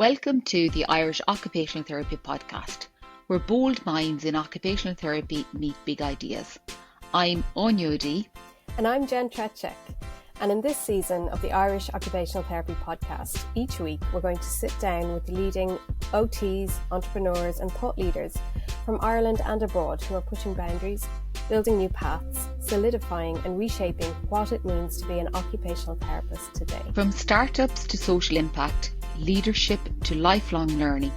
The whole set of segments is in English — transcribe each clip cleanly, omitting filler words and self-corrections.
Welcome to the Irish Occupational Therapy podcast, where bold minds in occupational therapy meet big ideas. I'm Áine. And I'm Jen Trzeciak. And in this season of the Irish Occupational Therapy podcast, each week we're going to sit down with leading OTs, entrepreneurs and thought leaders from Ireland and abroad who are pushing boundaries, building new paths, solidifying and reshaping what it means to be an occupational therapist today. From startups to social impact, leadership to lifelong learning,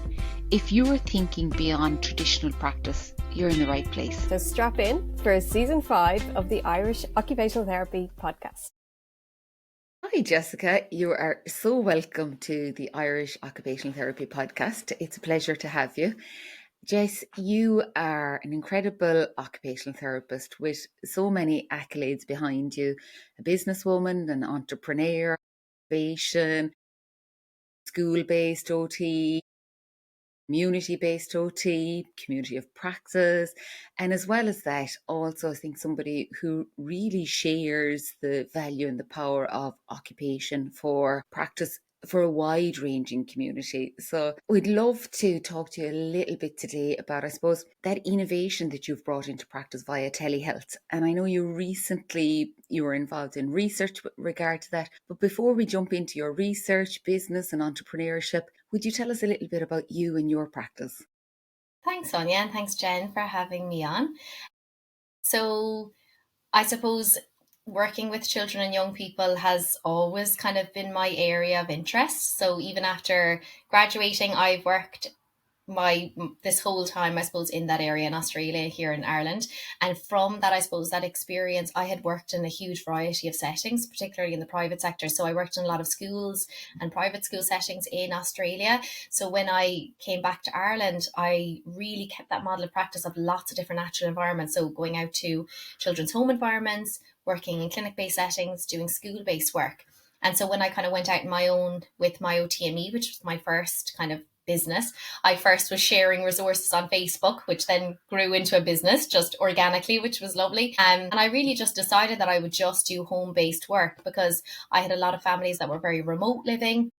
if you are thinking beyond traditional practice, you're in the right place. So strap in for season 5 of the Irish Occupational Therapy podcast. Hi Jessica, you are so welcome to the Irish Occupational Therapy podcast. It's a pleasure to have you. Jess, you are an incredible occupational therapist with so many accolades behind you. A businesswoman, an entrepreneur, innovation, school-based OT, community-based OT, community of practice, and as well as that, also I think somebody who really shares the value and the power of occupation for practice for a wide-ranging community. So we'd love to talk to you a little bit today about, I suppose, that innovation that you've brought into practice via telehealth. And I know you were involved in research with regard to that. But before we jump into your research, business and entrepreneurship, would you tell us a little bit about you and your practice? Thanks, Áine, and thanks, Jen, for having me on. So I suppose working with children and young people has always kind of been my area of interest. So even after graduating, I've worked this whole time, I suppose, in that area in Australia, here in Ireland. And from that, I suppose, that experience, I had worked in a huge variety of settings, particularly in the private sector. So I worked in a lot of schools and private school settings in Australia. So when I came back to Ireland, I really kept that model of practice of lots of different natural environments. So going out to children's home environments, working in clinic-based settings, doing school-based work. And so when I kind of went out on my own with my OTME, which was my first kind of business, I first was sharing resources on Facebook, which then grew into a business just organically, which was lovely. And I really just decided that I would just do home-based work because I had a lot of families that were very remote living.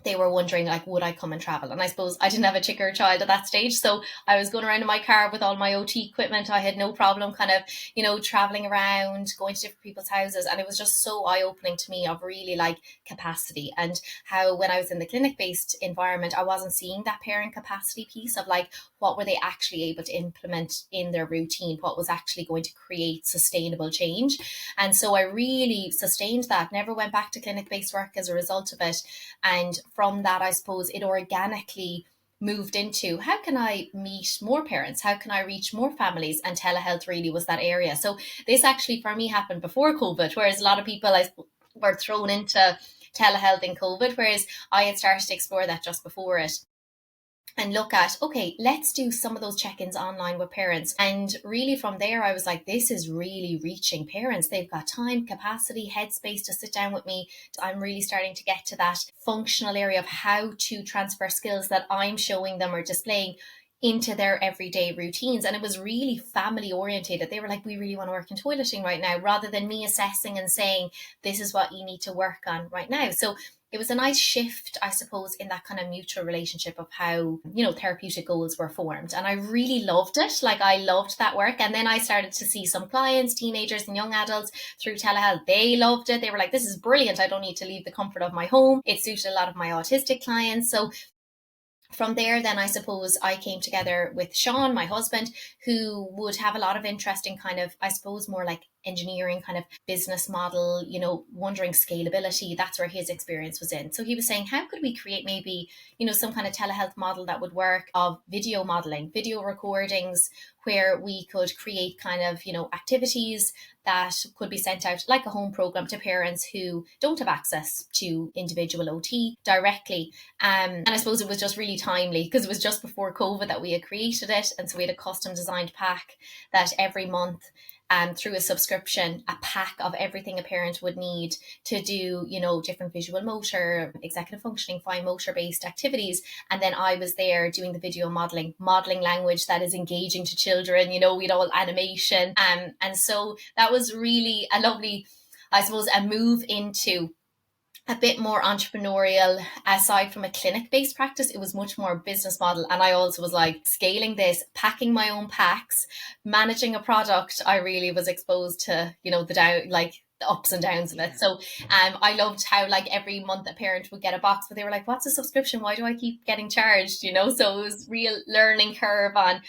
They were wondering, like, would I come and travel? And I suppose I didn't have a chick or a child at that stage. So I was going around in my car with all my OT equipment. I had no problem kind of, traveling around, going to different people's houses. And it was just so eye-opening to me of really like capacity and how when I was in the clinic-based environment, I wasn't seeing that parent capacity piece of like, what were they actually able to implement in their routine? What was actually going to create sustainable change? And so I really sustained that, never went back to clinic-based work as a result of it. And from that, I suppose it organically moved into how can I meet more parents? How can I reach more families? And telehealth really was that area. So this actually for me happened before COVID, whereas a lot of people were thrown into telehealth in COVID, whereas I had started to explore that just before it. And look at, okay, let's do some of those check-ins online with parents. And really from there, I was like, this is really reaching parents. They've got time, capacity, headspace to sit down with me. I'm really starting to get to that functional area of how to transfer skills that I'm showing them or displaying into their everyday routines. And it was really family orientated. They were like, we really want to work in toileting right now, rather than me assessing and saying, this is what you need to work on right now. So it was a nice shift, I suppose, in that kind of mutual relationship of how, therapeutic goals were formed. And I really loved it. Like, I loved that work. And then I started to see some clients, teenagers and young adults through telehealth. They loved it. They were like, this is brilliant. I don't need to leave the comfort of my home. It suited a lot of my autistic clients. So from there, then I suppose I came together with Sean, my husband, who would have a lot of interest in kind of, I suppose, more like engineering kind of business model, wondering scalability. That's where his experience was in. So he was saying, how could we create maybe, some kind of telehealth model that would work of video modeling, video recordings, where we could create kind of, activities that could be sent out like a home program to parents who don't have access to individual OT directly. And I suppose it was just really timely because it was just before COVID that we had created it. And so we had a custom designed pack that every month, through a subscription, a pack of everything a parent would need to do, different visual motor, executive functioning, fine motor based activities. And then I was there doing the video modeling language that is engaging to children, we'd all animation. And so that was really a lovely, I suppose, a move into a bit more entrepreneurial. Aside from a clinic-based practice, it was much more business model. And I also was like scaling this, packing my own packs, managing a product. I really was exposed to, the ups and downs of it. So I loved how like every month a parent would get a box, but they were like, what's a subscription? Why do I keep getting charged? So it was real learning curve on,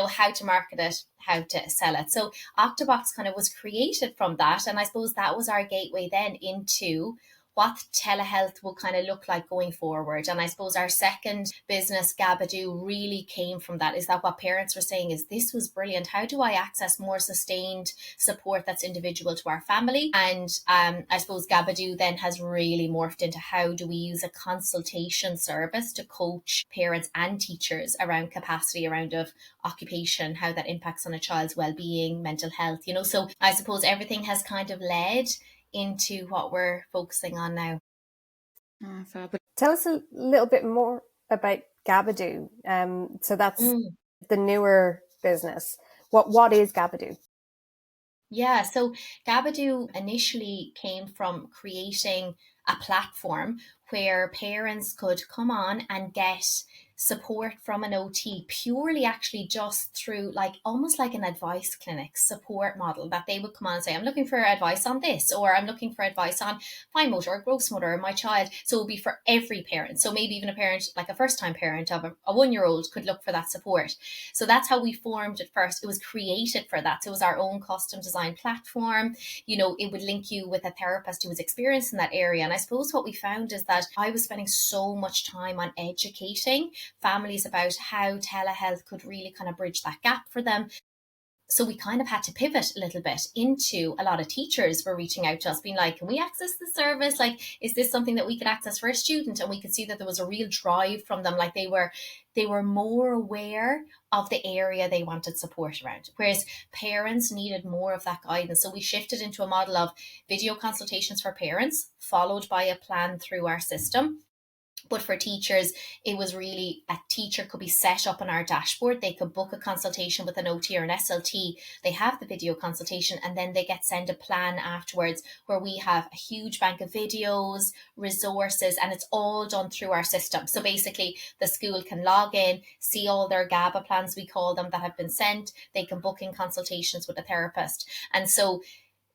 how to market it, how to sell it. So Octobox kind of was created from that. And I suppose that was our gateway then into what telehealth will kind of look like going forward. And I suppose our second business, Gabadoo, really came from that. Is that what parents were saying is this was brilliant. How do I access more sustained support that's individual to our family? And I suppose Gabadoo then has really morphed into how do we use a consultation service to coach parents and teachers around capacity, around of occupation, how that impacts on a child's well-being, mental health, So I suppose everything has kind of led into what we're focusing on now. Tell us a little bit more about Gabadoo. So that's the newer business. What is Gabadoo? Yeah, so Gabadoo initially came from creating a platform where parents could come on and get support from an OT purely actually just through like almost like an advice clinic support model, that they would come on and say, I'm looking for advice on this, or I'm looking for advice on fine motor or gross motor in my child. So it would be for every parent. So maybe even a parent, like a first time parent of a 1-year-old could look for that support. So that's how we formed it first. It was created for that. So it was our own custom design platform. It would link you with a therapist who was experienced in that area. And I suppose what we found is that I was spending so much time on educating families about how telehealth could really kind of bridge that gap for them. So we kind of had to pivot a little bit into a lot of teachers were reaching out to us being like, can we access the service? Like, is this something that we could access for a student? And we could see that there was a real drive from them. Like they were more aware of the area they wanted support around, whereas parents needed more of that guidance. So we shifted into a model of video consultations for parents, followed by a plan through our system. But for teachers, it was really a teacher could be set up on our dashboard. They could book a consultation with an OT or an SLT. They have the video consultation and then they get sent a plan afterwards where we have a huge bank of videos, resources, and it's all done through our system. So basically the school can log in, see all their GABA plans, we call them, that have been sent. They can book in consultations with a therapist. And so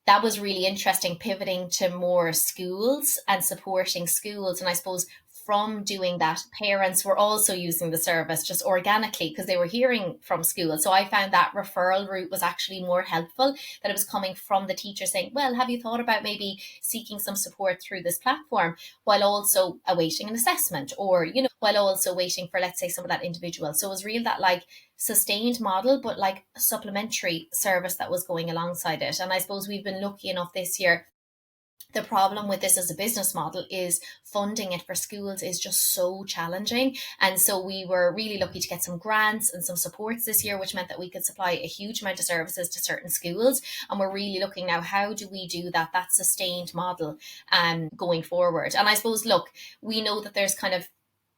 that was really interesting, pivoting to more schools and supporting schools. And I suppose from doing that, parents were also using the service just organically because they were hearing from school. So I found that referral route was actually more helpful, that it was coming from the teacher saying, well, have you thought about maybe seeking some support through this platform, while also awaiting an assessment, or, while also waiting for, let's say, some of that individual. So it was real that like sustained model, but like a supplementary service that was going alongside it. And I suppose we've been lucky enough this year. The problem with this as a business model is funding it for schools is just so challenging. And so we were really lucky to get some grants and some supports this year, which meant that we could supply a huge amount of services to certain schools. And we're really looking now, how do we do that sustained model going forward? And I suppose, look, we know that there's kind of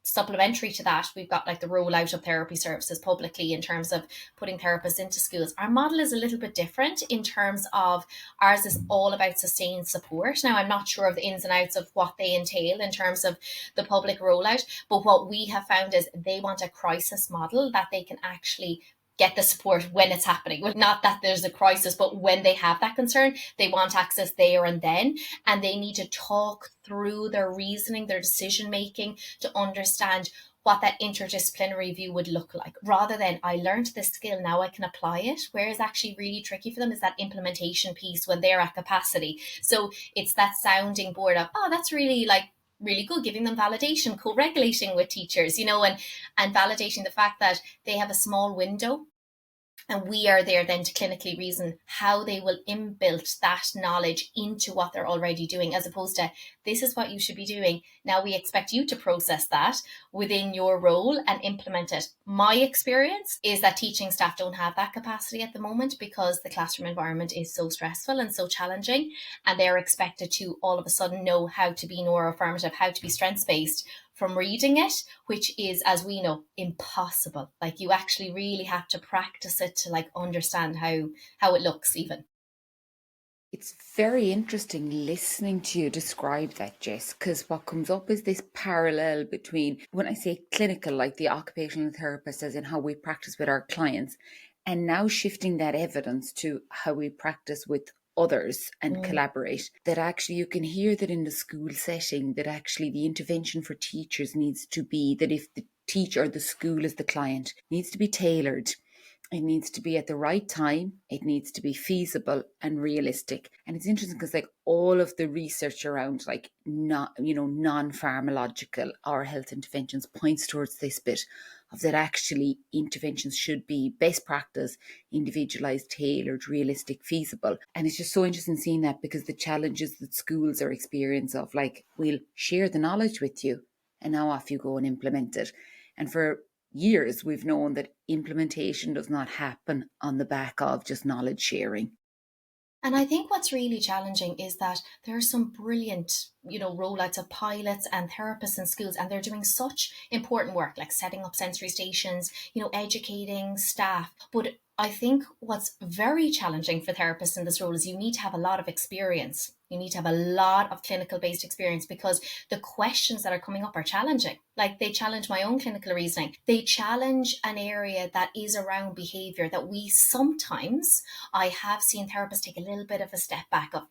supplementary to that, we've got like the rollout of therapy services publicly in terms of putting therapists into schools. Our model is a little bit different in terms of ours is all about sustained support. Now, I'm not sure of the ins and outs of what they entail in terms of the public rollout, but what we have found is they want a crisis model that they can actually get the support when it's happening. Not that there's a crisis, but when they have that concern, they want access there and then, and they need to talk through their reasoning, their decision making, to understand what that interdisciplinary view would look like, rather than I learned this skill, now I can apply it. Whereas actually really tricky for them is that implementation piece when they're at capacity. So it's that sounding board of, oh, that's really good, giving them validation, co-regulating with teachers, and validating the fact that they have a small window. And we are there then to clinically reason how they will inbuilt that knowledge into what they're already doing, as opposed to, this is what you should be doing. Now we expect you to process that within your role and implement it. My experience is that teaching staff don't have that capacity at the moment because the classroom environment is so stressful and so challenging, and they're expected to all of a sudden know how to be neuroaffirmative, how to be strengths-based from reading it, which is, as we know, impossible. Like, you actually really have to practice it to like understand how it looks even. It's very interesting listening to you describe that, Jess, because what comes up is this parallel between when I say clinical, like the occupational therapist, as in how we practice with our clients, and now shifting that evidence to how we practice with others and collaborate. That actually you can hear that in the school setting, that actually the intervention for teachers needs to be that if the teacher or the school is the client, needs to be tailored. It needs to be at the right time. It needs to be feasible and realistic. And it's interesting because like all of the research around like not, non-pharmacological or health interventions points towards this bit of that actually interventions should be best practice, individualized, tailored, realistic, feasible. And it's just so interesting seeing that because the challenges that schools are experiencing of like, we'll share the knowledge with you and now off you go and implement it. And for years, we've known that implementation does not happen on the back of just knowledge sharing. And I think what's really challenging is that there are some brilliant, rollouts of pilots and therapists in schools, and they're doing such important work, like setting up sensory stations, educating staff. But I think what's very challenging for therapists in this role is you need to have a lot of experience. You need to have a lot of clinical based experience because the questions that are coming up are challenging. Like they challenge my own clinical reasoning. They challenge an area that is around behavior that we sometimes, I have seen therapists take a little bit of a step back of,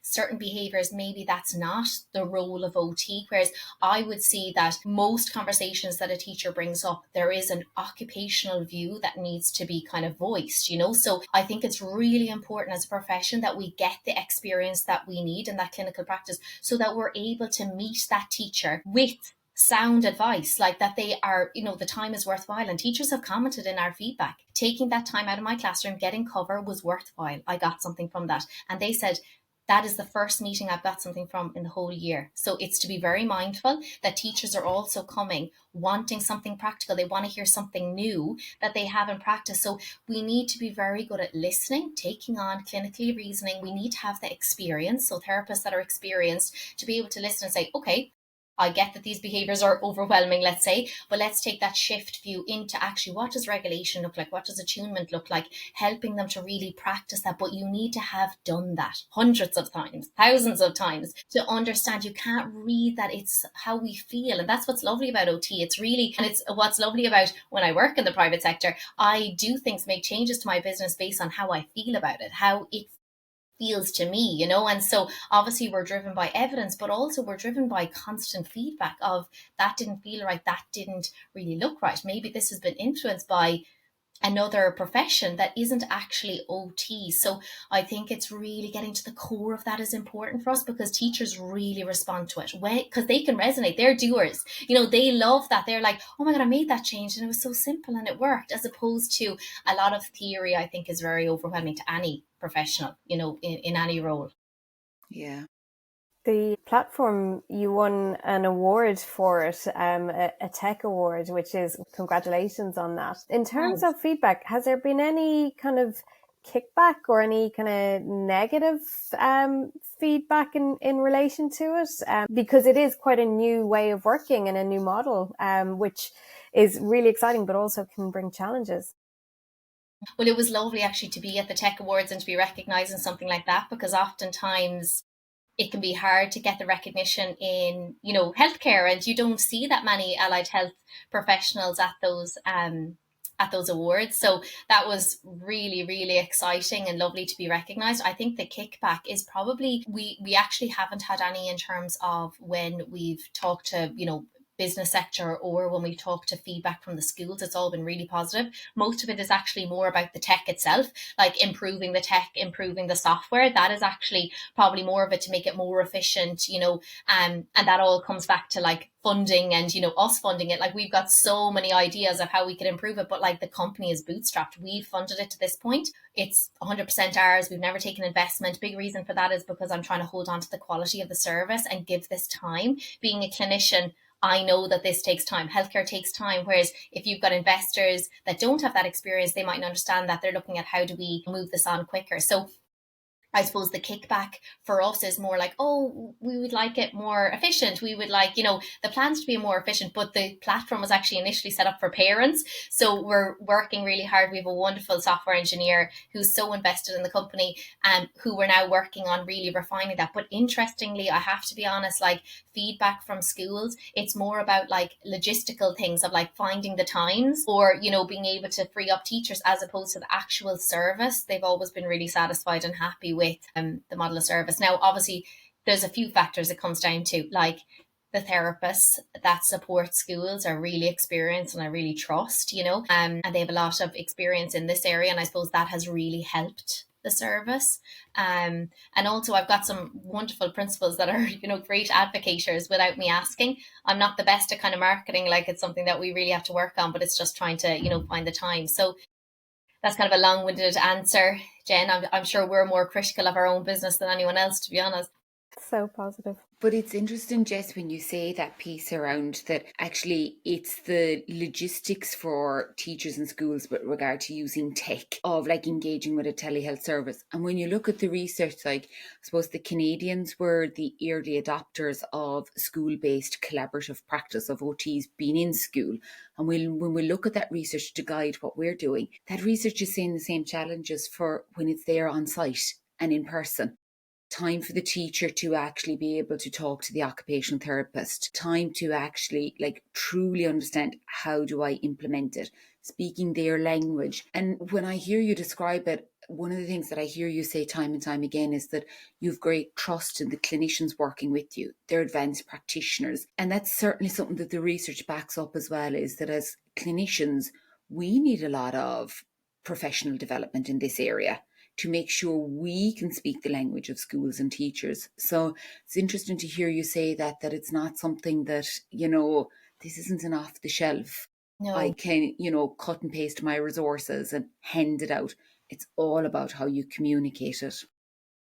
certain behaviors, maybe that's not the role of OT. Whereas I would see that most conversations that a teacher brings up, there is an occupational view that needs to be kind of voiced, So I think it's really important as a profession that we get the experience that we need in that clinical practice so that we're able to meet that teacher with sound advice, like that they are, the time is worthwhile. And teachers have commented in our feedback, taking that time out of my classroom, getting cover was worthwhile. I got something from that. And they said, that is the first meeting I've got something from in the whole year. So it's to be very mindful that teachers are also coming wanting something practical. They want to hear something new that they haven't practiced. So we need to be very good at listening, taking on clinically reasoning. We need to have the experience. So therapists that are experienced to be able to listen and say, okay, I get that these behaviors are overwhelming, let's say, but let's take that shift view into actually what does regulation look like? What does attunement look like? Helping them to really practice that. But you need to have done that hundreds of times, thousands of times to understand. You can't read that. It's how we feel. And that's what's lovely about OT. It's really, and it's what's lovely about when I work in the private sector, I do things, make changes to my business based on how I feel about it, how it feels to me, and so obviously we're driven by evidence, but also we're driven by constant feedback of that didn't feel right, that didn't really look right, maybe this has been influenced by another profession that isn't actually OT. So I think it's really getting to the core of that is important for us because teachers really respond to it because they can resonate. They're doers. They love that. They're like, oh my God, I made that change and it was so simple and it worked, as opposed to a lot of theory, I think, is very overwhelming to any professional, in any role. Yeah. The platform, you won an award for it, a tech award, which is congratulations on that. In terms of feedback, has there been any kind of kickback or any kind of negative feedback in relation to it? Because it is quite a new way of working and a new model, which is really exciting, but also can bring challenges. Well, it was lovely actually to be at the Tech Awards and to be recognised in something like that, because oftentimes it can be hard to get the recognition in, healthcare, and you don't see that many allied health professionals at those awards. So that was really, really exciting and lovely to be recognised. I think the kickback is probably, we actually haven't had any in terms of when we've talked to, business sector or when we talk to feedback from the schools. It's all been really positive. Most of it is actually more about the tech itself, like improving the tech, improving the software. That is actually probably more of it to make it more efficient, and that all comes back to like funding and, us funding it. Like we've got so many ideas of how we could improve it, but like the company is bootstrapped. We've funded it to this point. It's 100% ours. We've never taken investment. Big reason for that is because I'm trying to hold on to the quality of the service and give this time. Being a clinician, I know that this takes time. Healthcare takes time. Whereas if you've got investors that don't have that experience, they mightn't understand that. They're looking at how do we move this on quicker. So I suppose the kickback for us is more like, oh, we would like it more efficient. We would like, the plans to be more efficient, but the platform was actually initially set up for parents. So we're working really hard. We have a wonderful software engineer who's so invested in the company and who we're now working on really refining that. But interestingly, I have to be honest, like feedback from schools, it's more about like logistical things of like finding the times or, being able to free up teachers as opposed to the actual service. They've always been really satisfied and happy with the model of service. Now, obviously, there's a few factors it comes down to, like the therapists that support schools are really experienced and I really trust, and they have a lot of experience in this area. And I suppose that has really helped the service. And also I've got some wonderful principals that are, great advocators without me asking. I'm not the best at kind of marketing, like it's something that we really have to work on, but it's just trying to, find the time. So that's kind of a long-winded answer, Jen. I'm sure we're more critical of our own business than anyone else, to be honest. So positive. But it's interesting, Jess, when you say that piece around that actually it's the logistics for teachers and schools with regard to using tech of like engaging with a telehealth service. And when you look at the research, like I suppose the Canadians were the early adopters of school-based collaborative practice of OTs being in school. And when we look at that research to guide what we're doing, that research is saying the same challenges for when it's there on site and in person. Time for the teacher to actually be able to talk to the occupational therapist, time to actually like truly understand how do I implement it, speaking their language. And when I hear you describe it, one of the things that I hear you say time and time again is that you've great trust in the clinicians working with you. They're advanced practitioners. And that's certainly something that the research backs up as well, is that as clinicians, we need a lot of professional development in this area to make sure we can speak the language of schools and teachers. So it's interesting to hear you say that it's not something that, this isn't an off the shelf. No. I can, cut and paste my resources and hand it out. It's all about how you communicate it.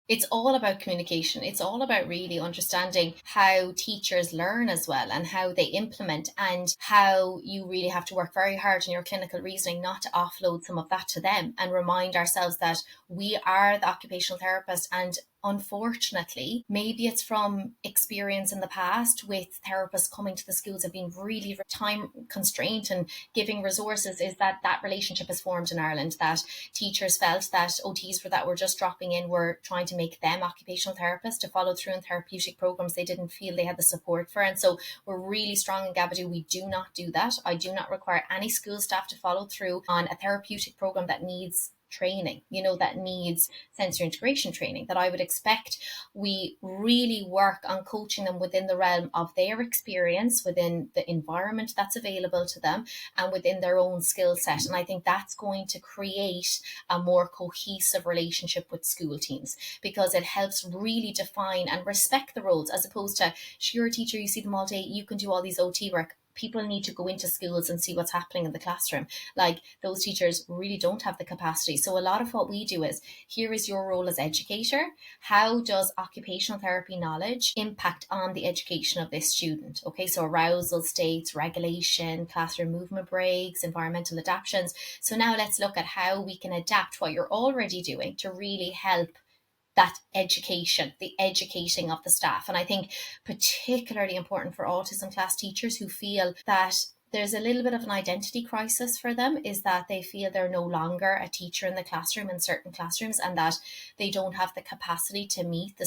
It's all about communication. It's all about really understanding how teachers learn as well and how they implement, and how you really have to work very hard in your clinical reasoning not to offload some of that to them, and remind ourselves that we are the occupational therapist. And unfortunately, maybe it's from experience in the past with therapists coming to the schools and being really time constrained and giving resources, is that relationship is formed in Ireland, that teachers felt that OTs that were just dropping in were trying to make them occupational therapists to follow through in therapeutic programs they didn't feel they had the support for. And so we're really strong in Gabadoo. We do not do that. I do not require any school staff to follow through on a therapeutic program that needs training, that needs sensory integration training, that I would expect we really work on coaching them within the realm of their experience, within the environment that's available to them, and within their own skill set. And I think that's going to create a more cohesive relationship with school teams, because it helps really define and respect the roles, as opposed to, you're a teacher, you see them all day, you can do all these OT work. People need to go into schools and see what's happening in the classroom. Like, those teachers really don't have the capacity. So a lot of what we do is, here is your role as educator. How does occupational therapy knowledge impact on the education of this student? Okay, so arousal states, regulation, classroom movement breaks, environmental adaptations. So now let's look at how we can adapt what you're already doing to really help that education, the educating of the staff. And I think particularly important for autism class teachers who feel that there's a little bit of an identity crisis for them, is that they feel they're no longer a teacher in the classroom in certain classrooms, and that they don't have the capacity to meet the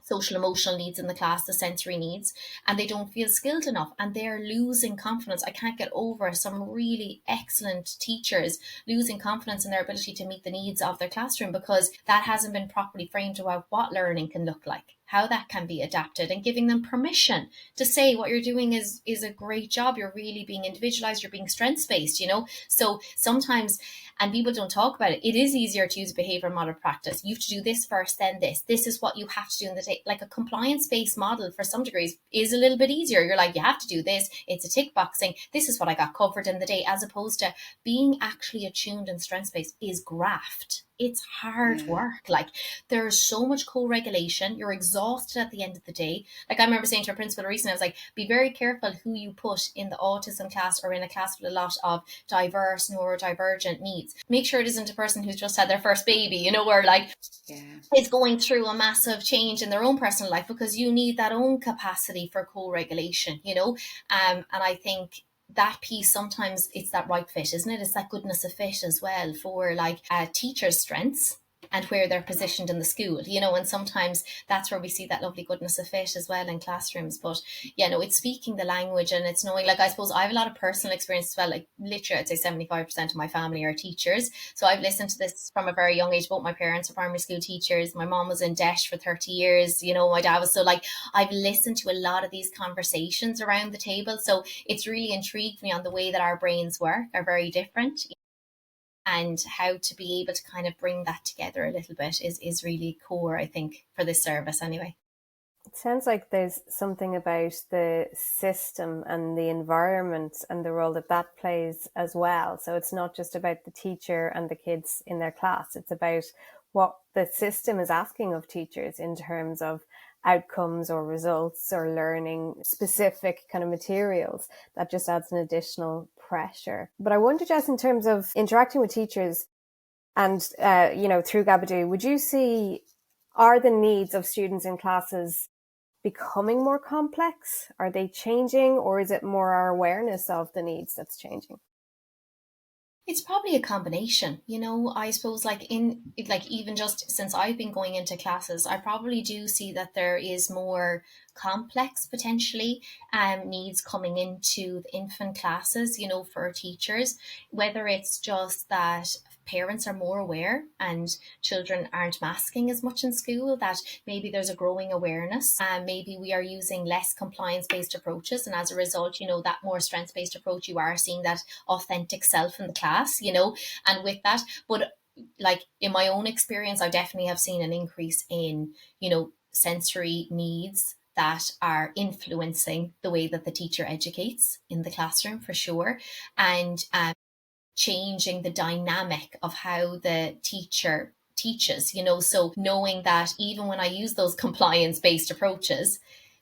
social emotional needs in the class, the sensory needs, and they don't feel skilled enough, and they're losing confidence. I can't get over some really excellent teachers losing confidence in their ability to meet the needs of their classroom, because that hasn't been properly framed about what learning can look like, how that can be adapted, and giving them permission to say what you're doing is a great job. You're really being individualized, you're being strengths-based, So sometimes, and people don't talk about it, it is easier to use behavioral model practice. You have to do this first, then this. This is what you have to do in the day. Like, a compliance-based model for some degrees is a little bit easier. You're like, you have to do this. It's a tick boxing. This is what I got covered in the day, as opposed to being actually attuned and strengths-based is graft. it's hard work. Like, there's so much co-regulation. You're exhausted at the end of the day. Like, I remember saying to a principal recently, I was like, be very careful who you put in the autism class or in a class with a lot of diverse, neurodivergent needs. Make sure it isn't a person who's just had their first baby, you know, or like is going through a massive change in their own personal life, because you need that own capacity for co-regulation, you know. And I think that piece, sometimes it's that right fit, isn't it? It's that goodness of fit as well for like teachers' strengths and where they're positioned in the school, you know, and sometimes that's where we see that lovely goodness of fit as well in classrooms. But yeah, no, it's speaking the language, and it's knowing, like, I suppose I have a lot of personal experience as well. Like, literally, I'd say 75% of my family are teachers. So I've listened to this from a very young age. Both my parents are primary school teachers. My mom was in DESH for 30 years. You know, my dad was, so like, I've listened to a lot of these conversations around the table. So it's really intrigued me on the way that our brains work are very different, and how to be able to kind of bring that together a little bit is really core, I think, for this service anyway. It sounds like there's something about the system and the environment and the role that that plays as well. So it's not just about the teacher and the kids in their class. It's about what the system is asking of teachers in terms of outcomes or results or learning specific kind of materials. That just adds an additional pressure. But I wonder, Jess, in terms of interacting with teachers and, you know, through Gabadoo, would you see, are the needs of students in classes becoming more complex? Are they changing, or is it more our awareness of the needs that's changing? It's probably a combination, you know. I suppose, like, in like, even just since I've been going into classes, I probably do see that there is more complex potentially needs coming into the infant classes, you know, for teachers, whether it's just that parents are more aware and children aren't masking as much in school, that maybe there's a growing awareness, and maybe we are using less compliance based approaches, and as a result, you know, that more strengths based approach, you are seeing that authentic self in the class, you know. And with that, but like, in my own experience, I definitely have seen an increase in, you know, sensory needs that are influencing the way that the teacher educates in the classroom, for sure. And changing the dynamic of how the teacher teaches, you know. So knowing that even when I use those compliance based approaches,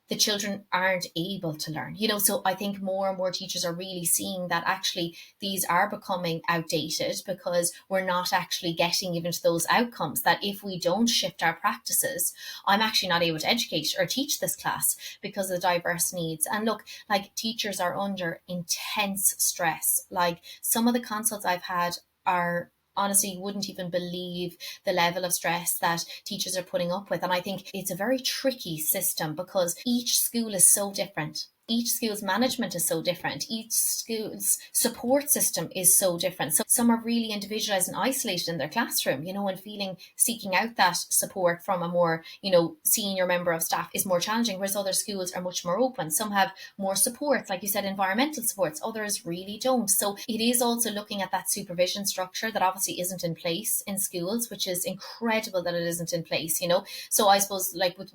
the children aren't able to learn, you know. So I think more and more teachers are really seeing that actually these are becoming outdated, because we're not actually getting even to those outcomes, that if we don't shift our practices, I'm actually not able to educate or teach this class because of the diverse needs. And look, like, teachers are under intense stress. Like, some of the consults I've had are, honestly, you wouldn't even believe the level of stress that teachers are putting up with. And I think it's a very tricky system, because each school is so different. Each school's management is so different. Each school's support system is so different. So some are really individualized and isolated in their classroom, you know, and seeking out that support from a more, you know, senior member of staff is more challenging, whereas other schools are much more open. Some have more supports, like you said, environmental supports, others really don't. So it is also looking at that supervision structure that obviously isn't in place in schools, which is incredible that it isn't in place, you know. So I suppose, like, with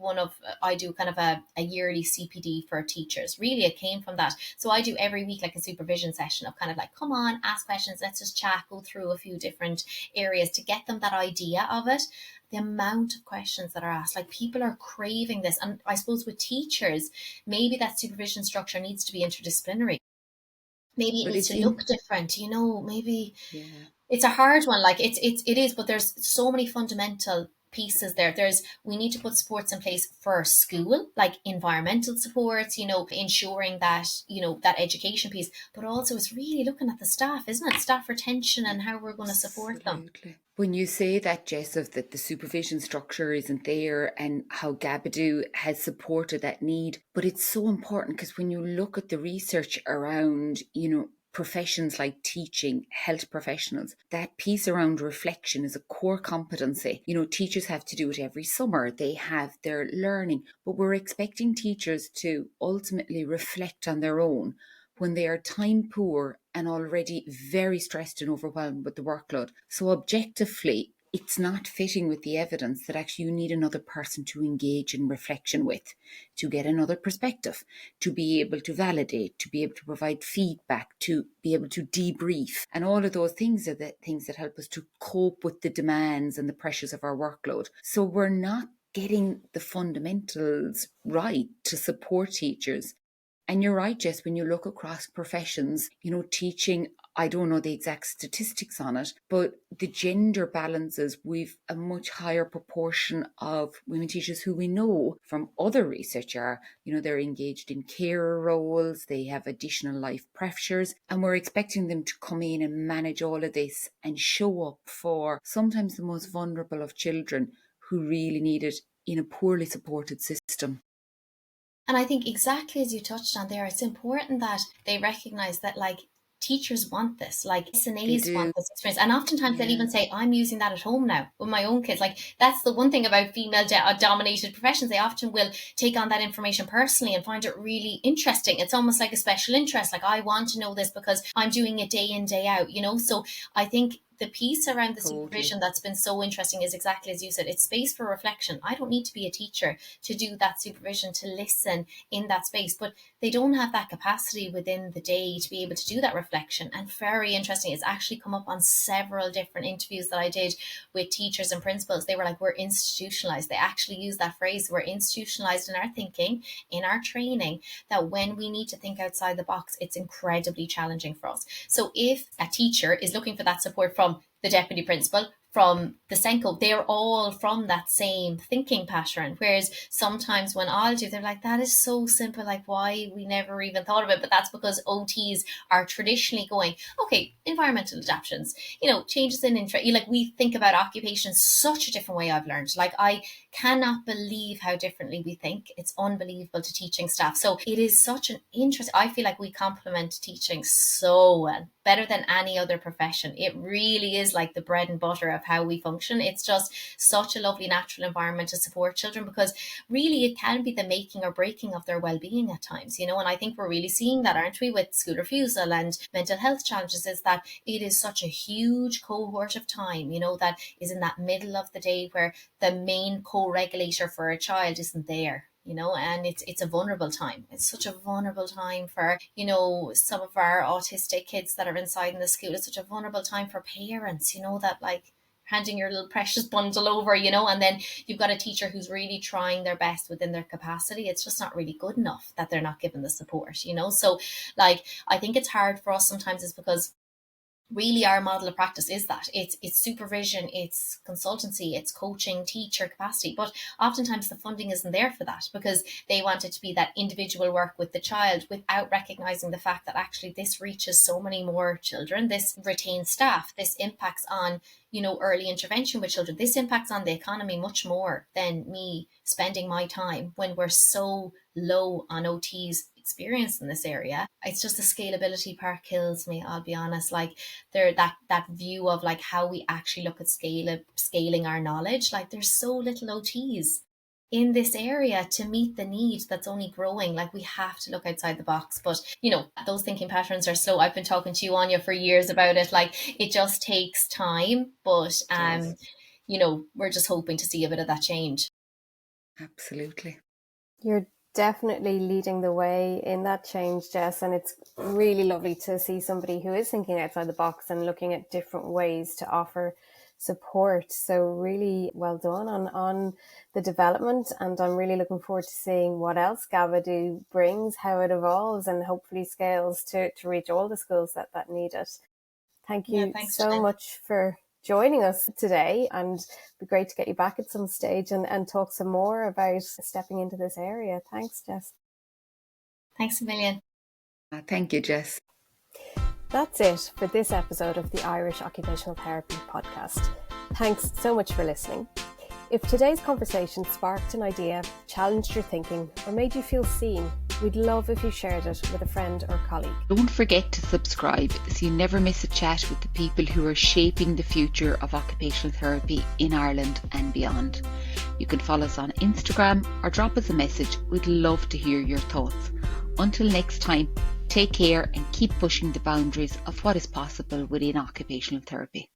I do kind of a yearly CPD for teachers. Really, it came from that. So I do every week like a supervision session of kind of like, come on, ask questions, let's just chat, go through a few different areas to get them that idea of it. The amount of questions that are asked, like, people are craving this. And I suppose with teachers, maybe that supervision structure needs to be interdisciplinary. Maybe it needs to look different, you know. Maybe it's a hard one. Like, it is, but there's so many fundamental pieces there. We need to put supports in place for school, like environmental supports, you know, ensuring that, you know, that education piece, but also it's really looking at the staff, isn't it? Staff retention and how we're going to support them. When you say that, Jess, of that the supervision structure isn't there and how Gabadoo has supported that need, but it's so important, because when you look at the research around, you know, professions like teaching, health professionals, that piece around reflection is a core competency. You know, teachers have to do it every summer. They have their learning, but we're expecting teachers to ultimately reflect on their own when they are time poor and already very stressed and overwhelmed with the workload. So objectively, it's not fitting with the evidence that actually you need another person to engage in reflection with, to get another perspective, to be able to validate, to be able to provide feedback, to be able to debrief. And all of those things are the things that help us to cope with the demands and the pressures of our workload. So we're not getting the fundamentals right to support teachers. And you're right, Jess, when you look across professions, teaching, I don't know the exact statistics on it, but the gender balances, we've a much higher proportion of women teachers who we know from other research are, they're engaged in carer roles, they have additional life pressures, and we're expecting them to come in and manage all of this and show up for sometimes the most vulnerable of children who really need it in a poorly supported system. And I think exactly as you touched on there, it's important that they recognize that teachers want this, SNAs want this experience. And oftentimes they'll even say, I'm using that at home now with my own kids. That's the one thing about female dominated professions. They often will take on that information personally and find it really interesting. It's almost like a special interest. I want to know this because I'm doing it day in, day out, So I think the piece around the supervision that's been so interesting is exactly as you said, it's space for reflection. I don't need to be a teacher to do that supervision, to listen in that space, but they don't have that capacity within the day to be able to do that reflection. And very interesting, it's actually come up on several different interviews that I did with teachers and principals. They were like, we're institutionalized. They actually use that phrase, we're institutionalized in our thinking, in our training, that when we need to think outside the box, it's incredibly challenging for us. So if a teacher is looking for that support from the deputy principal, from the Senko, they're all from that same thinking pattern. Whereas sometimes when I'll do, they're like, that is so simple, why we never even thought of it. But that's because OTs are traditionally going, okay, environmental adaptations, changes in interest. We think about occupation such a different way. I've learned, I cannot believe how differently we think. It's unbelievable to teaching staff. So it is such an interest. I feel like we complement teaching so well, better than any other profession. It really is like the bread and butter of how we function. It's just such a lovely natural environment to support children, because really it can be the making or breaking of their well-being at times, and I think we're really seeing that, aren't we, with school refusal and mental health challenges, is that it is such a huge cohort of time, that is in that middle of the day where the main co-regulator for a child isn't there. And it's a vulnerable time. It's such a vulnerable time for, some of our autistic kids that are inside in the school. It's such a vulnerable time for parents, that handing your little precious bundle over, and then you've got a teacher who's really trying their best within their capacity. It's just not really good enough that they're not given the support, So I think it's hard for us sometimes is because really our model of practice is that it's supervision, it's consultancy, it's coaching, teacher capacity, but oftentimes the funding isn't there for that, because they want it to be that individual work with the child without recognizing the fact that actually this reaches so many more children, this retains staff, this impacts on early intervention with children, this impacts on the economy much more than me spending my time when we're so low on OTs experience in this area. It's just the scalability part kills me, I'll be honest. There that view of how we actually look at scaling our knowledge, there's so little OTs in this area to meet the need that's only growing. We have to look outside the box, but those thinking patterns are slow. I've been talking to you, Áine, for years about it. It just takes time, but we're just hoping to see a bit of that change. Absolutely. You're definitely leading the way in that change, Jess, and it's really lovely to see somebody who is thinking outside the box and looking at different ways to offer support. So really well done on the development, and I'm really looking forward to seeing what else Gabadoo brings, how it evolves, and hopefully scales to reach all the schools that need it. Thank you so much for joining us today, and it'd be great to get you back at some stage and talk some more about stepping into this area. Thanks, Jess. Thanks a million. Thank you, Jess. That's it for this episode of the Irish Occupational Therapy podcast. Thanks so much for listening. If today's conversation sparked an idea, challenged your thinking, or made you feel seen, we'd love if you shared it with a friend or colleague. Don't forget to subscribe so you never miss a chat with the people who are shaping the future of occupational therapy in Ireland and beyond. You can follow us on Instagram or drop us a message. We'd love to hear your thoughts. Until next time, take care and keep pushing the boundaries of what is possible within occupational therapy.